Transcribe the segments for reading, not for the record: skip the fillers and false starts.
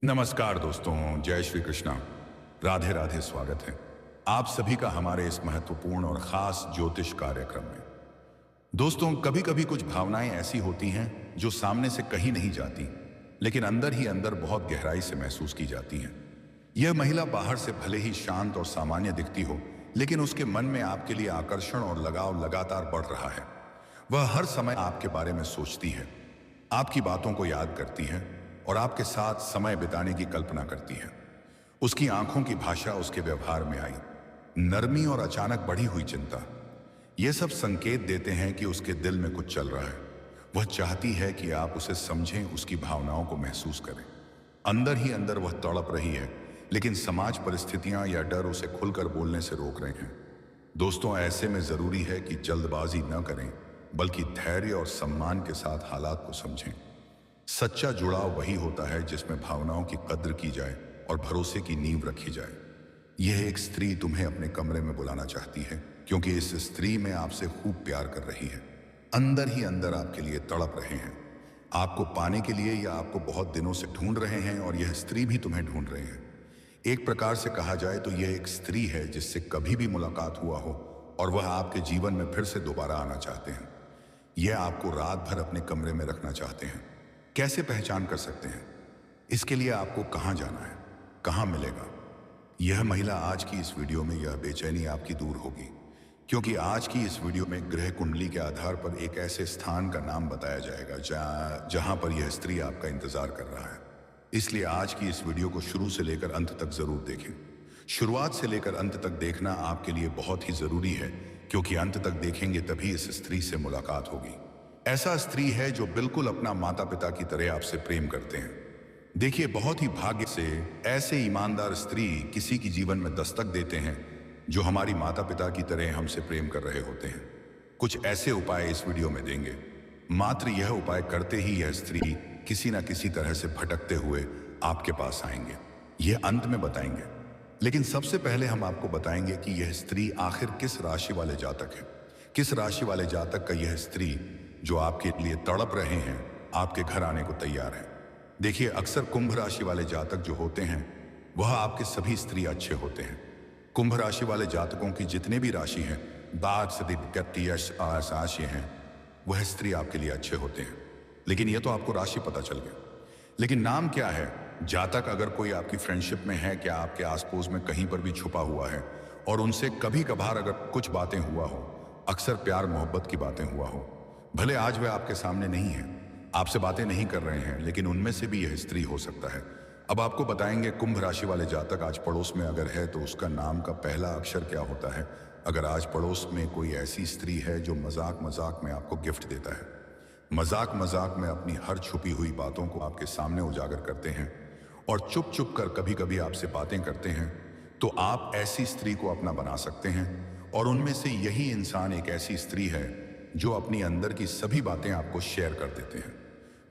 नमस्कार दोस्तों, जय श्री कृष्णा। राधे राधे। स्वागत है आप सभी का हमारे इस महत्वपूर्ण और खास ज्योतिष कार्यक्रम में। दोस्तों, कभी कभी कुछ भावनाएं ऐसी होती हैं जो सामने से कहीं नहीं जाती, लेकिन अंदर ही अंदर बहुत गहराई से महसूस की जाती हैं। यह महिला बाहर से भले ही शांत और सामान्य दिखती हो, लेकिन उसके मन में आपके लिए आकर्षण और लगाव लगातार बढ़ रहा है। वह हर समय आपके बारे में सोचती है, आपकी बातों को याद करती है और आपके साथ समय बिताने की कल्पना करती है। उसकी आंखों की भाषा, उसके व्यवहार में आई नरमी और अचानक बढ़ी हुई चिंता, ये सब संकेत देते हैं कि उसके दिल में कुछ चल रहा है। वह चाहती है कि आप उसे समझें, उसकी भावनाओं को महसूस करें। अंदर ही अंदर वह तड़प रही है, लेकिन समाज, परिस्थितियां या डर उसे खुलकर बोलने से रोक रहे हैं। दोस्तों, ऐसे में जरूरी है कि जल्दबाजी न करें, बल्कि धैर्य और सम्मान के साथ हालात को समझें। सच्चा जुड़ाव वही होता है जिसमें भावनाओं की कद्र की जाए और भरोसे की नींव रखी जाए। यह एक स्त्री तुम्हें अपने कमरे में बुलाना चाहती है, क्योंकि इस स्त्री में आपसे खूब प्यार कर रही है। अंदर ही अंदर आपके लिए तड़प रहे हैं, आपको पाने के लिए, या आपको बहुत दिनों से ढूंढ रहे हैं, और यह स्त्री भी तुम्हें ढूंढ रहे हैं। एक प्रकार से कहा जाए तो यह एक स्त्री है जिससे कभी भी मुलाकात हुआ हो और वह आपके जीवन में फिर से दोबारा आना चाहते हैं। यह आपको रात भर अपने कमरे में रखना चाहते हैं। कैसे पहचान कर सकते हैं? इसके लिए आपको कहां जाना है, कहां मिलेगा? यह महिला आज की इस वीडियो में, यह बेचैनी आपकी दूर होगी, क्योंकि आज की इस वीडियो में ग्रह कुंडली के आधार पर एक ऐसे स्थान का नाम बताया जाएगा जहां पर यह स्त्री आपका इंतजार कर रहा है। इसलिए आज की इस वीडियो को शुरू से लेकर अंत तक जरूर देखें। शुरुआत से लेकर अंत तक देखना आपके लिए बहुत ही जरूरी है, क्योंकि अंत तक देखेंगे तभी इस स्त्री से मुलाकात होगी। ऐसा स्त्री है जो बिल्कुल अपना माता पिता की तरह आपसे प्रेम करते हैं। देखिए, बहुत ही भाग्य से ऐसे ईमानदार स्त्री किसी की जीवन में दस्तक देते हैं जो हमारी माता पिता की तरह हमसे प्रेम कर रहे होते हैं। कुछ ऐसे उपाय इस वीडियो में देंगे। मात्र यह उपाय करते ही यह स्त्री किसी न किसी तरह से भटकते हुए आपके पास आएंगे। यह अंत में बताएंगे, लेकिन सबसे पहले हम आपको बताएंगे कि यह स्त्री आखिर किस राशि वाले जातक है। किस राशि वाले जातक का यह स्त्री जो आपके लिए तड़प रहे हैं, आपके घर आने को तैयार है। देखिए, अक्सर कुंभ राशि वाले जातक जो होते हैं वह आपके सभी स्त्री अच्छे होते हैं। कुंभ राशि वाले जातकों की जितने भी राशि हैं, दाग राशि हैं, वह स्त्री आपके लिए अच्छे होते हैं। लेकिन यह तो आपको राशि पता चल गया, लेकिन नाम क्या है? जातक अगर कोई आपकी फ्रेंडशिप में है, क्या आपके आस पड़ोस में कहीं पर भी छुपा हुआ है और उनसे कभी कभार अगर कुछ बातें हुआ हो, अक्सर प्यार मोहब्बत की बातें हुआ हो, भले आज वह आपके सामने नहीं है, आपसे बातें नहीं कर रहे हैं, लेकिन उनमें से भी यह स्त्री हो सकता है। अब आपको बताएंगे कुंभ राशि वाले जातक आज पड़ोस में अगर है तो उसका नाम का पहला अक्षर क्या होता है। अगर आज पड़ोस में कोई ऐसी स्त्री है जो मजाक मजाक में आपको गिफ्ट देता है, मजाक मजाक में अपनी हर छुपी हुई बातों को आपके सामने उजागर करते हैं और चुप चुप कर कभी कभी आपसे बातें करते हैं, तो आप ऐसी स्त्री को अपना बना सकते हैं। और उनमें से यही इंसान एक ऐसी स्त्री है जो अपनी अंदर की सभी बातें आपको शेयर कर देते हैं।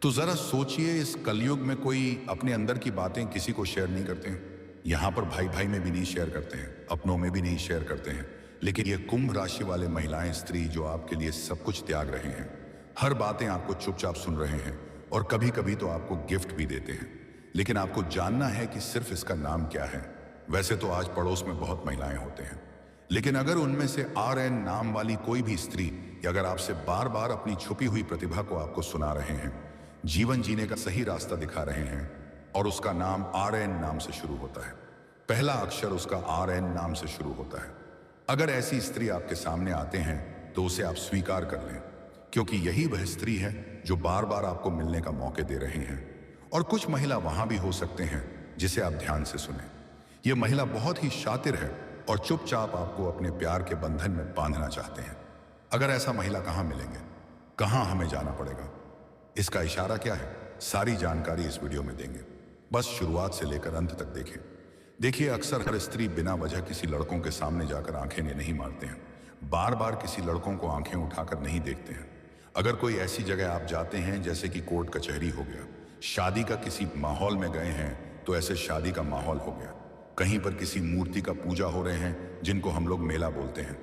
तो जरा सोचिए, इस कलयुग में कोई अपने अंदर की बातें किसी को शेयर नहीं करते हैं। यहां पर भाई भाई में भी नहीं शेयर करते हैं, अपनों में भी नहीं शेयर करते हैं, लेकिन ये कुंभ राशि वाले महिलाएं, स्त्री जो आपके लिए सब कुछ त्याग रहे हैं, हर बातें आपको चुपचाप सुन रहे हैं और कभी कभी तो आपको गिफ्ट भी देते हैं। लेकिन आपको जानना है कि सिर्फ इसका नाम क्या है। वैसे तो आज पड़ोस में बहुत महिलाएं होते हैं, लेकिन अगर उनमें से RN नाम वाली कोई भी स्त्री, या अगर आपसे बार बार अपनी छुपी हुई प्रतिभा को आपको सुना रहे हैं, जीवन जीने का सही रास्ता दिखा रहे हैं, और उसका नाम RN नाम से शुरू होता है, पहला अक्षर उसका RN नाम से शुरू होता है, अगर ऐसी स्त्री आपके सामने आते हैं तो उसे आप स्वीकार कर लें, क्योंकि यही वह स्त्री है जो बार बार आपको मिलने का मौके दे रहे हैं। और कुछ महिला वहां भी हो सकते हैं जिसे आप ध्यान से सुने। यह महिला बहुत ही शातिर है और चुपचाप आपको अपने प्यार के बंधन में बांधना चाहते हैं। अगर ऐसा महिला कहां मिलेंगे, कहां हमें जाना पड़ेगा, इसका इशारा क्या है, सारी जानकारी इस वीडियो में देंगे। बस शुरुआत से लेकर अंत तक देखें। देखिए, अक्सर हर स्त्री बिना वजह किसी लड़कों के सामने जाकर आंखें नहीं मारते हैं, बार बार किसी लड़कों को आंखें उठाकर नहीं देखते हैं। अगर कोई ऐसी जगह आप जाते हैं जैसे कि कोर्ट कचहरी हो गया, शादी का किसी माहौल में गए हैं तो ऐसे शादी का माहौल हो गया, कहीं पर किसी मूर्ति का पूजा हो रहे हैं जिनको हम लोग मेला बोलते हैं,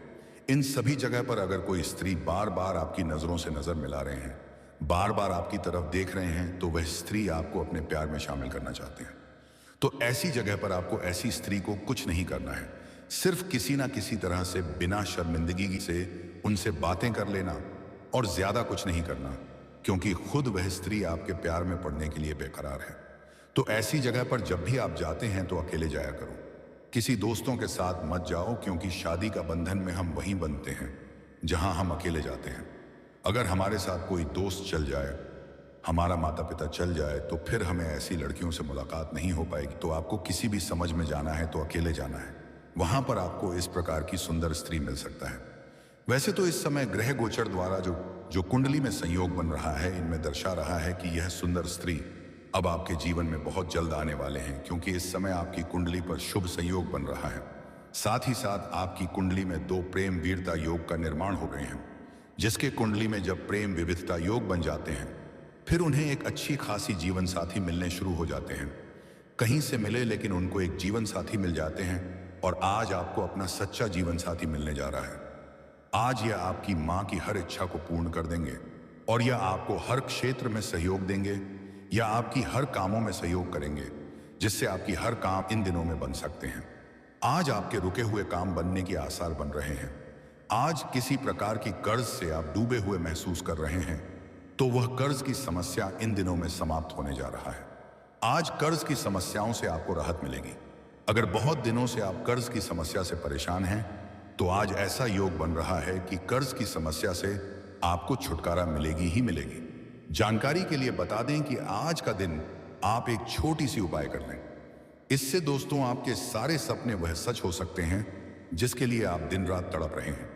इन सभी जगह पर अगर कोई स्त्री बार बार आपकी नजरों से नजर मिला रहे हैं, बार बार आपकी तरफ देख रहे हैं, तो वह स्त्री आपको अपने प्यार में शामिल करना चाहते हैं। तो ऐसी जगह पर आपको ऐसी स्त्री को कुछ नहीं करना है। सिर्फ किसी ना किसी तरह से बिना शर्मिंदगी से उनसे बातें कर लेना और ज्यादा कुछ नहीं करना, क्योंकि खुद वह स्त्री आपके प्यार में पड़ने के लिए बेकरार है। तो ऐसी जगह पर जब भी आप जाते हैं तो अकेले जाया करो, किसी दोस्तों के साथ मत जाओ, क्योंकि शादी का बंधन में हम वहीं बनते हैं जहां हम अकेले जाते हैं। अगर हमारे साथ कोई दोस्त चल जाए, हमारा माता पिता चल जाए, तो फिर हमें ऐसी लड़कियों से मुलाकात नहीं हो पाएगी। तो आपको किसी भी समझ में जाना है तो अकेले जाना है, वहां पर आपको इस प्रकार की सुंदर स्त्री मिल सकता है। वैसे तो इस समय ग्रह गोचर द्वारा जो कुंडली में संयोग बन रहा है, इनमें दर्शा रहा है कि यह सुंदर स्त्री अब आपके जीवन में बहुत जल्द आने वाले हैं, क्योंकि इस समय आपकी कुंडली पर शुभ संयोग बन रहा है। साथ ही साथ आपकी कुंडली में 2 प्रेम वीरता योग का निर्माण हो गए हैं, जिसके कुंडली में जब प्रेम विविधता योग बन जाते हैं, फिर उन्हें एक अच्छी खासी जीवन साथी मिलने शुरू हो जाते हैं। कहीं से मिले लेकिन उनको एक जीवन साथी मिल जाते हैं, और आज आपको अपना सच्चा जीवन साथी मिलने जा रहा है। आज यह आपकी मां की हर इच्छा को पूर्ण कर देंगे, और यह आपको हर क्षेत्र में सहयोग देंगे, या आपकी हर कामों में सहयोग करेंगे, जिससे आपकी हर काम इन दिनों में बन सकते हैं। आज आपके रुके हुए काम बनने के आसार बन रहे हैं। आज किसी प्रकार की कर्ज से आप डूबे हुए महसूस कर रहे हैं, तो वह कर्ज की समस्या इन दिनों में समाप्त होने जा रहा है। आज कर्ज की समस्याओं से आपको राहत मिलेगी। अगर बहुत दिनों से आप कर्ज की समस्या से परेशान हैं, तो आज ऐसा योग बन रहा है कि कर्ज की समस्या से आपको छुटकारा मिलेगी ही मिलेगी। जानकारी के लिए बता दें कि आज का दिन आप एक छोटी सी उपाय कर लें। इससे दोस्तों आपके सारे सपने वह सच हो सकते हैं जिसके लिए आप दिन रात तड़प रहे हैं।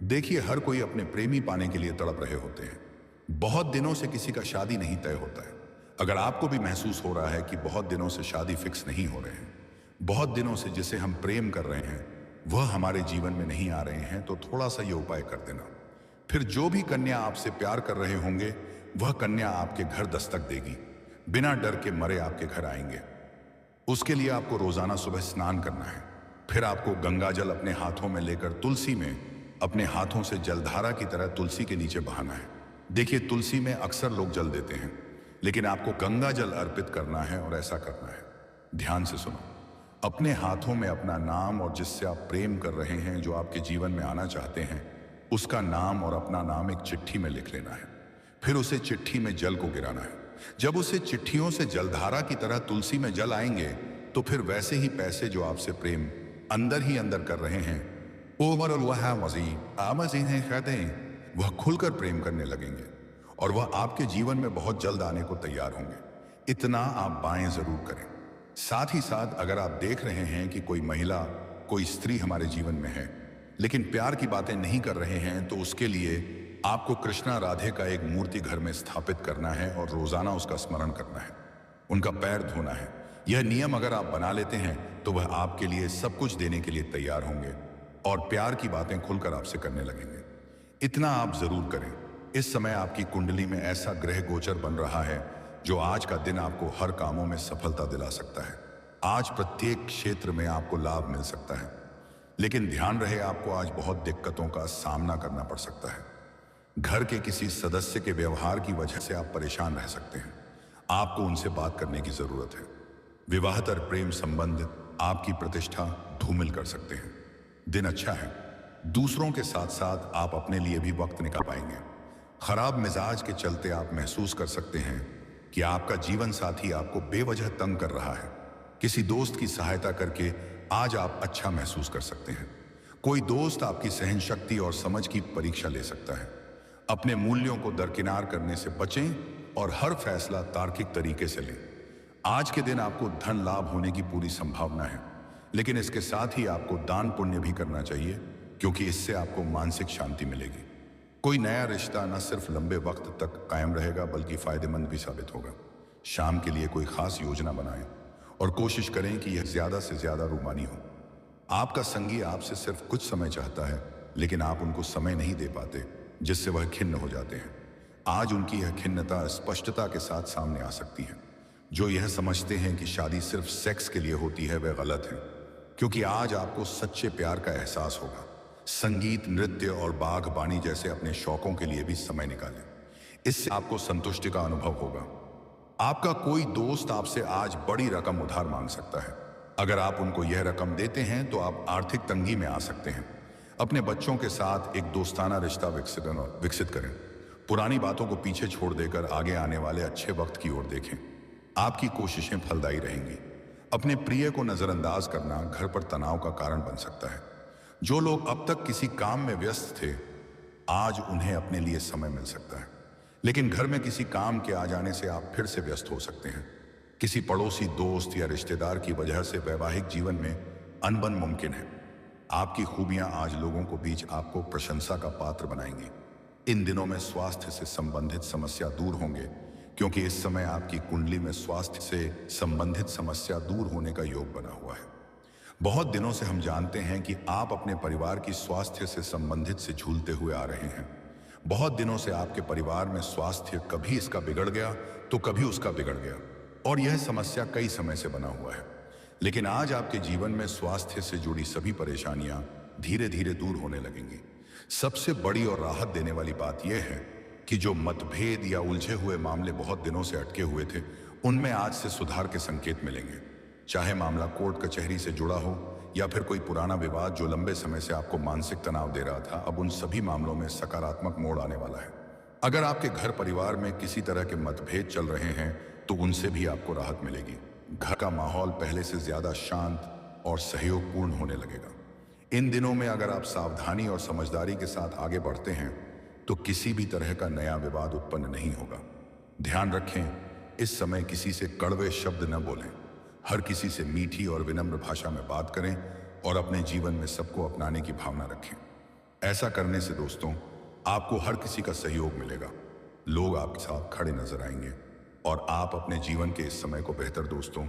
देखिए, हर कोई अपने प्रेमी पाने के लिए तड़प रहे होते हैं। बहुत दिनों से किसी का शादी नहीं तय होता है। अगर आपको भी महसूस हो रहा है कि बहुत दिनों से शादी फिक्स नहीं हो रहे हैं, बहुत दिनों से जिसे हम प्रेम कर रहे हैं वह हमारे जीवन में नहीं आ रहे हैं, तो थोड़ा सा ये उपाय कर देना। फिर जो भी कन्या आपसे प्यार कर रहे होंगे, वह कन्या आपके घर दस्तक देगी, बिना डर के मरे आपके घर आएंगे। उसके लिए आपको रोजाना सुबह स्नान करना है। फिर आपको गंगा जल अपने हाथों में लेकर तुलसी में अपने हाथों से जलधारा की तरह तुलसी के नीचे बहाना है। देखिए, तुलसी में अक्सर लोग जल देते हैं, लेकिन आपको गंगा जल अर्पित करना है, और ऐसा करना है। ध्यान से सुनो। अपने हाथों में अपना नाम और जिससे आप प्रेम कर रहे हैं, जो आपके जीवन में आना चाहते हैं, उसका नाम और अपना नाम एक चिट्ठी में लिख लेना है। फिर उसे चिट्ठी में जल को गिराना है। जब उसे चिट्ठियों से जलधारा की तरह तुलसी में जल आएंगे, तो फिर वैसे ही पैसे जो आपसे प्रेम अंदर ही अंदर कर रहे हैं, वह खुलकर प्रेम करने लगेंगे, और वह आपके जीवन में बहुत जल्द आने को तैयार होंगे। इतना आप बाएं जरूर करें। साथ ही साथ अगर आप देख रहे हैं कि कोई महिला, कोई स्त्री हमारे जीवन में है, लेकिन प्यार की बातें नहीं कर रहे हैं, तो उसके लिए आपको कृष्णा राधे का एक मूर्ति घर में स्थापित करना है और रोजाना उसका स्मरण करना है, उनका पैर धोना है। यह नियम अगर आप बना लेते हैं, तो वह आपके लिए सब कुछ देने के लिए तैयार होंगे और प्यार की बातें खुलकर आपसे करने लगेंगे। इतना आप जरूर करें। इस समय आपकी कुंडली में ऐसा ग्रह गोचर बन रहा है जो आज का दिन आपको हर कामों में सफलता दिला सकता है। आज प्रत्येक क्षेत्र में आपको लाभ मिल सकता है, लेकिन ध्यान रहे, आपको आज बहुत दिक्कतों का सामना करना पड़ सकता है। घर के किसी सदस्य के व्यवहार की वजह से आप परेशान रह सकते हैं। आपको उनसे बात करने की जरूरत है। विवाहतर प्रेम संबंध आपकी प्रतिष्ठा धूमिल कर सकते हैं। दिन अच्छा है। दूसरों के साथ साथ आप अपने लिए भी वक्त निकाल पाएंगे। खराब मिजाज के चलते आप महसूस कर सकते हैं कि आपका जीवन साथी आपको बेवजह तंग कर रहा है। किसी दोस्त की सहायता करके आज आप अच्छा महसूस कर सकते हैं। कोई दोस्त आपकी सहन शक्ति और समझ की परीक्षा ले सकता है। अपने मूल्यों को दरकिनार करने से बचें और हर फैसला तार्किक तरीके से लें। आज के दिन आपको धन लाभ होने की पूरी संभावना है, लेकिन इसके साथ ही आपको दान पुण्य भी करना चाहिए, क्योंकि इससे आपको मानसिक शांति मिलेगी। कोई नया रिश्ता न सिर्फ लंबे वक्त तक कायम रहेगा, बल्कि फायदेमंद भी साबित होगा। शाम के लिए कोई खास योजना बनाएं और कोशिश करें कि यह ज्यादा से ज्यादा रूमानी हो। आपका संगी आपसे सिर्फ कुछ समय चाहता है, लेकिन आप उनको समय नहीं दे पाते, जिससे वह खिन्न हो जाते हैं। आज उनकी यह खिन्नता स्पष्टता के साथ सामने आ सकती है। जो यह समझते हैं कि शादी सिर्फ सेक्स के लिए होती है, वे गलत हैं, क्योंकि आज आपको सच्चे प्यार का एहसास होगा। संगीत, नृत्य और बागबानी जैसे अपने शौकों के लिए भी समय निकालें। इससे आपको संतुष्टि का अनुभव होगा। आपका कोई दोस्त आपसे आज बड़ी रकम उधार मांग सकता है। अगर आप उनको यह रकम देते हैं तो आप आर्थिक तंगी में आ सकते हैं। अपने बच्चों के साथ एक दोस्ताना रिश्ता विकसित करें। पुरानी बातों को पीछे छोड़ देकर आगे आने वाले अच्छे वक्त की ओर देखें। आपकी कोशिशें फलदायी रहेंगी। अपने प्रिय को नजरअंदाज करना घर पर तनाव का कारण बन सकता है। जो लोग अब तक किसी काम में व्यस्त थे, आज उन्हें अपने लिए समय मिल सकता है। लेकिन घर में किसी काम के आ जाने से आप फिर से व्यस्त हो सकते हैं। किसी पड़ोसी, दोस्त या रिश्तेदार की वजह से वैवाहिक जीवन में अनबन मुमकिन है। आपकी खूबियां आज लोगों को बीच आपको प्रशंसा का पात्र बनाएंगी। इन दिनों में स्वास्थ्य से संबंधित समस्या दूर होंगे, क्योंकि इस समय आपकी कुंडली में स्वास्थ्य से संबंधित समस्या दूर होने का योग बना हुआ है। बहुत दिनों से हम जानते हैं कि आप अपने परिवार की स्वास्थ्य से संबंधित से झूलते हुए आ रहे हैं। बहुत दिनों से आपके परिवार में स्वास्थ्य कभी इसका बिगड़ गया तो कभी उसका बिगड़ गया, और यह समस्या कई समय से बना हुआ है। लेकिन आज आपके जीवन में स्वास्थ्य से जुड़ी सभी परेशानियां धीरे धीरे दूर होने लगेंगी। सबसे बड़ी और राहत देने वाली बात यह है कि जो मतभेद या उलझे हुए मामले बहुत दिनों से अटके हुए थे, उनमें आज से सुधार के संकेत मिलेंगे। चाहे मामला कोर्ट कचहरी से जुड़ा हो या फिर कोई पुराना विवाद जो लंबे समय से आपको मानसिक तनाव दे रहा था, अब उन सभी मामलों में सकारात्मक मोड़ आने वाला है। अगर आपके घर परिवार में किसी तरह के मतभेद चल रहे हैं तो उनसे भी आपको राहत मिलेगी। घर का माहौल पहले से ज्यादा शांत और सहयोगपूर्ण होने लगेगा। इन दिनों में अगर आप सावधानी और समझदारी के साथ आगे बढ़ते हैं तो किसी भी तरह का नया विवाद उत्पन्न नहीं होगा। ध्यान रखें, इस समय किसी से कड़वे शब्द न बोलें। हर किसी से मीठी और विनम्र भाषा में बात करें और अपने जीवन में सबको अपनाने की भावना रखें। ऐसा करने से दोस्तों, आपको हर किसी का सहयोग मिलेगा। लोग आपके साथ खड़े नजर आएंगे और आप अपने जीवन के इस समय को बेहतर दोस्तों,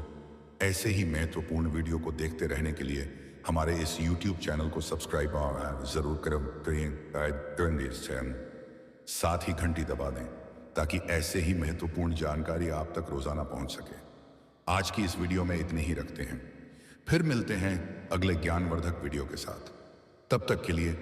ऐसे ही महत्वपूर्ण वीडियो को देखते रहने के लिए हमारे इस YouTube चैनल को सब्सक्राइब जरूर करें। साथ ही घंटी दबा दें ताकि ऐसे ही महत्वपूर्ण जानकारी आप तक रोजाना पहुंच सके। आज की इस वीडियो में इतने ही रखते हैं, फिर मिलते हैं अगले ज्ञानवर्धक वीडियो के साथ। तब तक के लिए